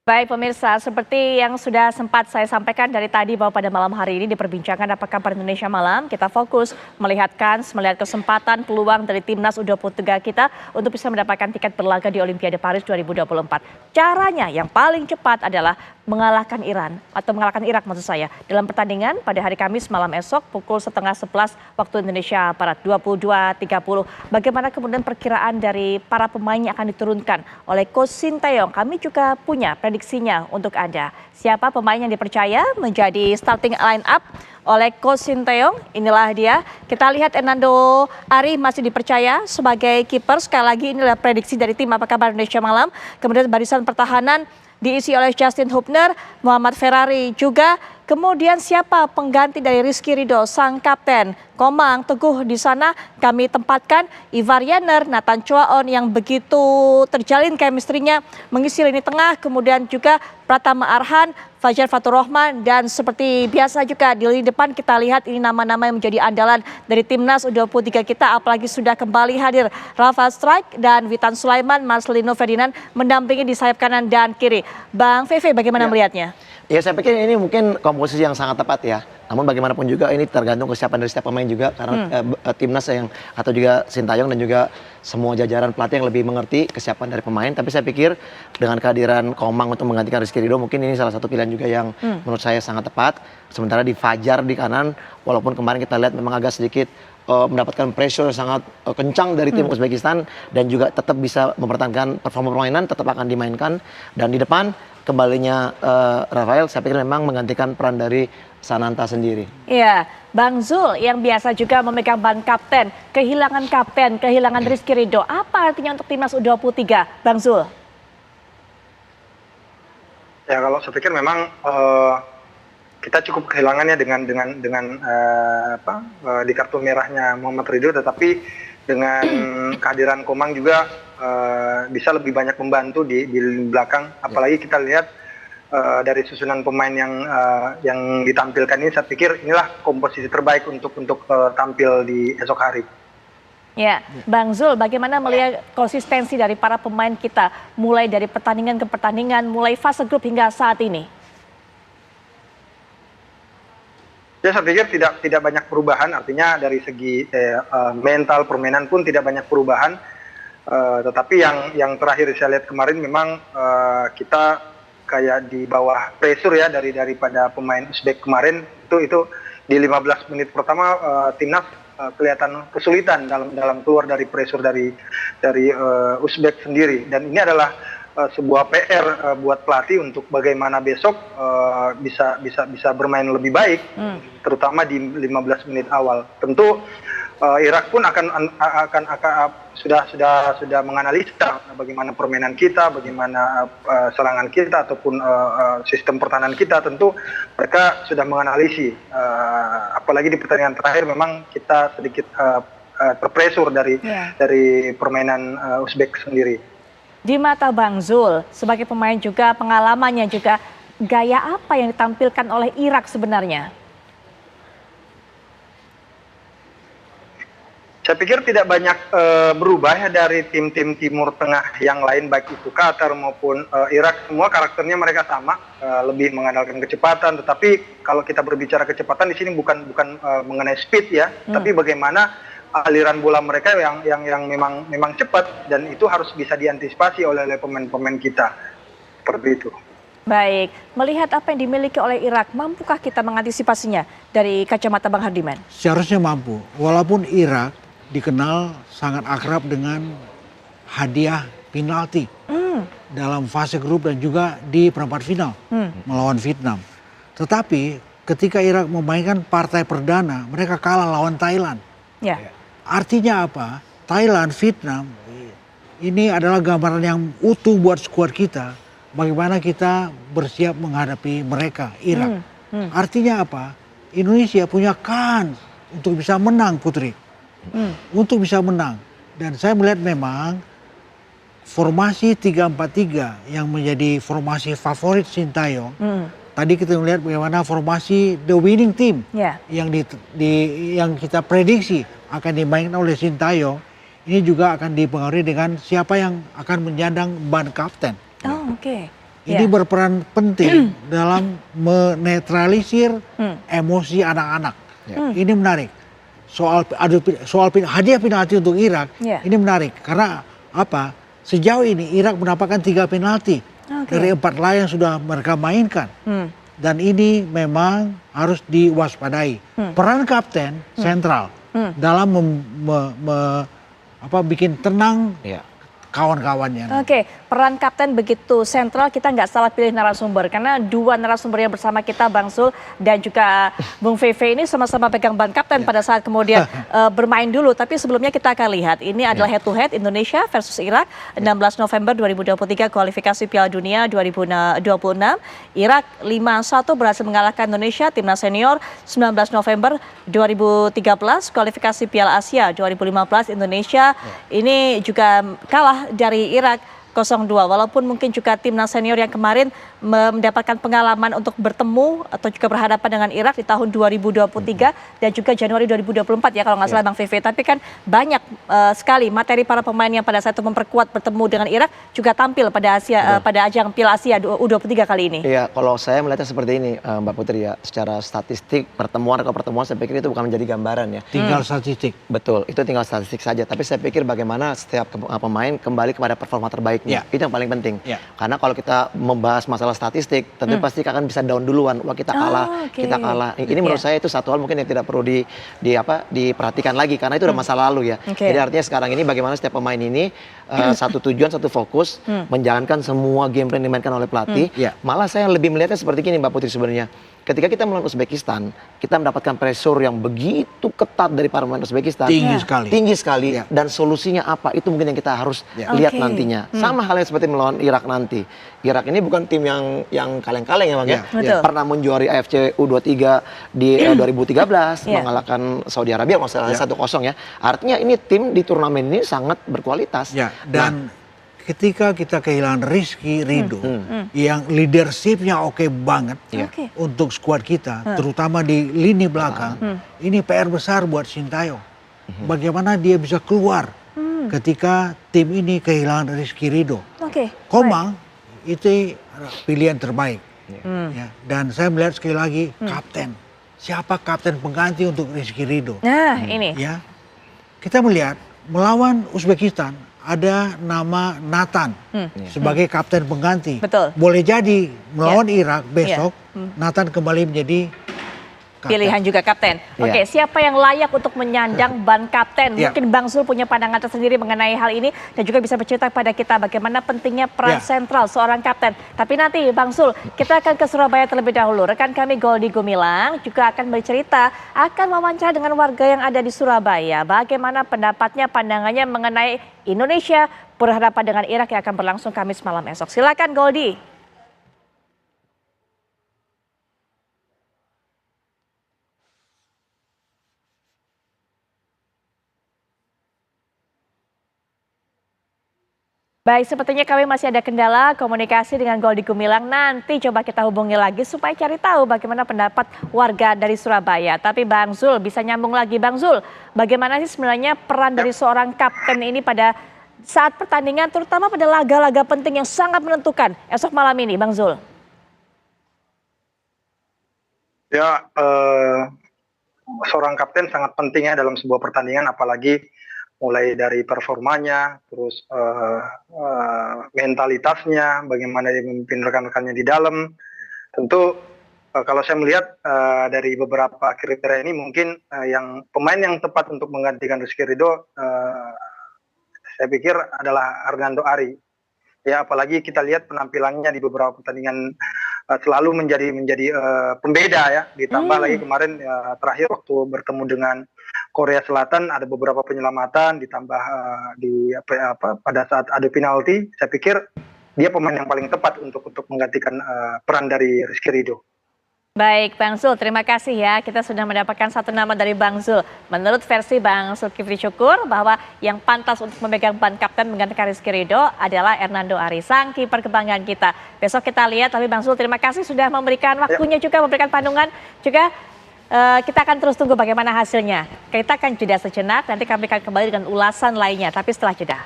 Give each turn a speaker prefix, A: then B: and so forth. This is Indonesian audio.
A: Baik pemirsa, seperti yang sudah sempat saya sampaikan dari tadi bahwa pada malam hari ini diperbincangkan apa kabar Indonesia malam, kita fokus melihat kesempatan peluang dari timnas U23 kita untuk bisa mendapatkan tiket berlaga di Olimpiade Paris 2024. Caranya yang paling cepat adalah mengalahkan Irak maksud saya dalam pertandingan pada hari Kamis malam esok pukul 10:30 waktu Indonesia Barat 22.30. Bagaimana kemudian perkiraan dari para pemain yang akan diturunkan oleh Coach Sinteyong? Kami juga punya prediksinya untuk Anda. Siapa pemain yang dipercaya menjadi starting line up oleh Coach Sinteyong? Inilah dia. Kita lihat Hernando Ari masih dipercaya sebagai kiper. Sekali lagi inilah prediksi dari tim Apa Kabar Indonesia Malam. Kemudian barisan pertahanan diisi oleh Justin Hubner, Muhammad Ferrari juga. Kemudian siapa pengganti dari Rizky Ridho, sang kapten? Komang Teguh di sana kami tempatkan, Ivar Jenner, Nathan Choaon yang begitu terjalin chemistry-nya mengisi lini tengah, kemudian juga Pratama Arhan, Fajar Fatur Rahman, dan seperti biasa juga di lini depan kita lihat ini nama-nama yang menjadi andalan dari timnas U23 kita, apalagi sudah kembali hadir Rafa Strike dan Witan Sulaiman, Marcelino Ferdinand mendampingi di sayap kanan dan kiri. Bang Feve bagaimana melihatnya?
B: Ya saya pikir ini mungkin komposisi yang sangat tepat ya. Namun bagaimanapun juga ini tergantung kesiapan dari setiap pemain juga karena timnas yang atau juga Sintayong dan juga semua jajaran pelatih yang lebih mengerti kesiapan dari pemain. Tapi saya pikir dengan kehadiran Komang untuk menggantikan Rizky Ridho mungkin ini salah satu pilihan juga yang menurut saya sangat tepat. Sementara di Fajar di kanan walaupun kemarin kita lihat memang agak sedikit mendapatkan pressure yang sangat kencang dari tim Uzbekistan dan juga tetap bisa mempertahankan performa permainan tetap akan dimainkan. Dan di depan kembalinya Rafael saya pikir memang menggantikan peran dari Sananta sendiri.
A: Iya, Bang Zul yang biasa juga memegang ban kapten, kehilangan Rizky Ridho. Apa artinya untuk timnas U23, Bang Zul?
C: Ya kalau saya pikir memang kita cukup kehilangannya dengan di kartu merahnya Muhammad Ridho, tetapi dengan kehadiran Komang juga bisa lebih banyak membantu di belakang. Apalagi kita lihat dari susunan pemain yang ditampilkan ini, saya pikir inilah komposisi terbaik untuk tampil di esok hari.
A: Ya, Bang Zul, bagaimana melihat konsistensi dari para pemain kita mulai dari pertandingan ke pertandingan, mulai fase grup hingga saat ini?
C: Ya, saya pikir tidak banyak perubahan, artinya dari segi mental permainan pun tidak banyak perubahan. Tetapi yang terakhir saya lihat kemarin memang kita kayak di bawah pressure ya daripada pemain Uzbek kemarin. Itu di 15 menit pertama timnas kelihatan kesulitan dalam keluar dari pressure dari Uzbek sendiri. Dan ini adalah sebuah PR buat pelatih untuk bagaimana besok bisa bermain lebih baik, terutama di 15 menit awal. Tentu Irak pun sudah menganalisa bagaimana permainan kita, bagaimana serangan kita ataupun sistem pertahanan kita. Tentu mereka sudah menganalisis. Apalagi di pertandingan terakhir memang kita sedikit terpressure dari permainan Uzbek sendiri.
A: Di mata Bang Zul, sebagai pemain juga pengalamannya juga, gaya apa yang ditampilkan oleh Irak sebenarnya?
C: Saya pikir tidak banyak berubah ya dari tim-tim Timur Tengah yang lain, baik itu Qatar maupun Irak. Semua karakternya mereka sama, lebih mengandalkan kecepatan. Tetapi kalau kita berbicara kecepatan di sini bukan mengenai speed ya, tapi bagaimana aliran bola mereka yang memang cepat, dan itu harus bisa diantisipasi oleh pemain-pemain kita. Seperti itu.
A: Baik, melihat apa yang dimiliki oleh Irak, mampukah kita mengantisipasinya dari kacamata Bang Hardiman?
D: Seharusnya mampu, walaupun Irak dikenal sangat akrab dengan hadiah penalti dalam fase grup dan juga di perempat final melawan Vietnam. Tetapi ketika Irak memainkan partai perdana, mereka kalah lawan Thailand.
A: Ya.
D: Artinya apa? Thailand, Vietnam, ini adalah gambaran yang utuh buat skuad kita. Bagaimana kita bersiap menghadapi mereka, Irak. Artinya apa? Indonesia punya kans untuk bisa menang, Putri. Untuk bisa menang. Dan saya melihat memang formasi 3-4-3 yang menjadi formasi favorit Sintayong. Tadi kita melihat bagaimana formasi the winning team yang kita prediksi akan dimainkan oleh Sintayong. Ini juga akan dipengaruhi dengan siapa yang akan menyandang ban kapten.
A: Oh, oke.
D: ini
A: Ya.
D: berperan penting dalam menetralisir emosi anak-anak. Ini menarik. Hadiah penalti untuk Irak
A: Ya.
D: ini menarik karena apa? Sejauh ini Irak mendapatkan 3 penalti dari 4 layan yang sudah mereka mainkan. Dan ini memang harus diwaspadai. Peran kapten sentral dalam bikin tenang
B: Iya.
D: kawan-kawannya.
A: Oke, peran kapten begitu sentral, kita nggak salah pilih narasumber. Karena 2 narasumber yang bersama kita, Bang Zul dan juga Bung Veve ini sama-sama pegang ban kapten pada saat kemudian bermain dulu. Tapi sebelumnya kita akan lihat, ini adalah head to head Indonesia versus Irak, 16 November 2023 kualifikasi Piala Dunia 2026. Irak 5-1 berhasil mengalahkan Indonesia, timnas senior 19 November 2013 kualifikasi Piala Asia 2015 Indonesia ini juga kalah dari Irak 0-2, walaupun mungkin juga timnas senior yang kemarin mendapatkan pengalaman untuk bertemu atau juga berhadapan dengan Irak di tahun 2023 dan juga Januari 2024 ya kalau nggak salah Bang Veve. Tapi kan banyak sekali materi para pemain yang pada saat itu memperkuat bertemu dengan Irak juga tampil pada pada ajang Piala Asia U23 kali ini.
B: Iya, kalau saya melihatnya seperti ini, Mbak Putri ya, secara statistik pertemuan saya pikir itu bukan menjadi gambaran ya.
D: Tinggal statistik.
B: Betul, itu tinggal statistik saja. Tapi saya pikir bagaimana setiap pemain kembali kepada performa terbaiknya. Itu yang paling penting. Karena kalau kita membahas masalah statistik, tentu pasti akan bisa down duluan. Wah kita kalah, kita kalah. Ini menurut saya itu satu hal mungkin yang tidak perlu diperhatikan lagi karena itu udah masa lalu ya. Jadi artinya sekarang ini bagaimana setiap pemain ini satu tujuan, satu fokus menjalankan semua game plan yang dimainkan oleh pelatih. Malah saya lebih melihatnya seperti gini Mbak Putri sebenarnya. Ketika kita melawan Uzbekistan, kita mendapatkan pressure yang begitu ketat dari para pemain Uzbekistan. Tinggi sekali. Dan solusinya apa? Itu mungkin yang kita harus lihat nantinya. Sama halnya seperti melawan Irak nanti. Irak ini bukan tim yang kaleng-kaleng ya Bang ya. Pernah menjuari AFC U23 di 2013, mengalahkan Saudi Arabia kalau salah 1-0 ya. Artinya ini tim di turnamen ini sangat berkualitas.
D: Dan ketika kita kehilangan Rizky Ridho yang leadershipnya oke banget untuk skuad kita, terutama di lini belakang, ini PR besar buat Sintayong. Bagaimana dia bisa keluar ketika tim ini kehilangan Rizky Ridho. Komang itu pilihan terbaik. Dan saya melihat sekali lagi kapten. Siapa kapten pengganti untuk Rizky Ridho?
A: Nah ini.
D: Ya, kita melihat melawan Uzbekistan ada nama Nathan sebagai kapten pengganti. Boleh jadi melawan Irak besok Nathan kembali menjadi kapten.
A: Pilihan juga kapten. Oke, siapa yang layak untuk menyandang ban kapten? Mungkin Bang Zul punya pandangan tersendiri mengenai hal ini dan juga bisa bercerita kepada kita bagaimana pentingnya peran sentral seorang kapten. Tapi nanti Bang Zul, kita akan ke Surabaya terlebih dahulu. Rekan kami Goldi Gumilang juga akan bercerita, akan wawancara dengan warga yang ada di Surabaya. Bagaimana pendapatnya, pandangannya mengenai Indonesia berhadapan dengan Irak yang akan berlangsung Kamis malam esok. Silakan Goldi. Baik, sepertinya kami masih ada kendala komunikasi dengan Goldi Gumilang. Nanti coba kita hubungi lagi supaya cari tahu bagaimana pendapat warga dari Surabaya. Tapi Bang Zul, bisa nyambung lagi. Bang Zul, bagaimana sih sebenarnya peran dari seorang kapten ini pada saat pertandingan, terutama pada laga-laga penting yang sangat menentukan esok malam ini, Bang Zul?
C: Ya, seorang kapten sangat penting ya dalam sebuah pertandingan, apalagi mulai dari performanya, terus mentalitasnya, bagaimana dia memimpin rekan-rekannya di dalam. Tentu kalau saya melihat dari beberapa kriteria ini mungkin yang pemain yang tepat untuk menggantikan Rizky Ridho saya pikir adalah Hernando Ari. Ya, apalagi kita lihat penampilannya di beberapa pertandingan selalu menjadi pembeda ya. Ditambah lagi kemarin terakhir waktu bertemu dengan Korea Selatan ada beberapa penyelamatan, ditambah pada saat adu penalti, saya pikir dia pemain yang paling tepat untuk menggantikan peran dari Rizky Ridho.
A: Baik, Bang Zul, terima kasih ya. Kita sudah mendapatkan satu nama dari Bang Zul. Menurut versi Bang Zulkifli Syukur, bahwa yang pantas untuk memegang ban kapten menggantikan Rizky Ridho adalah Hernando Ari, sang kiper kebanggaan kita. Besok kita lihat, tapi Bang Zul terima kasih sudah memberikan waktunya juga, memberikan pandangan juga. Kita akan terus tunggu bagaimana hasilnya. Kita akan jeda sejenak, nanti kami akan kembali dengan ulasan lainnya, tapi setelah jeda.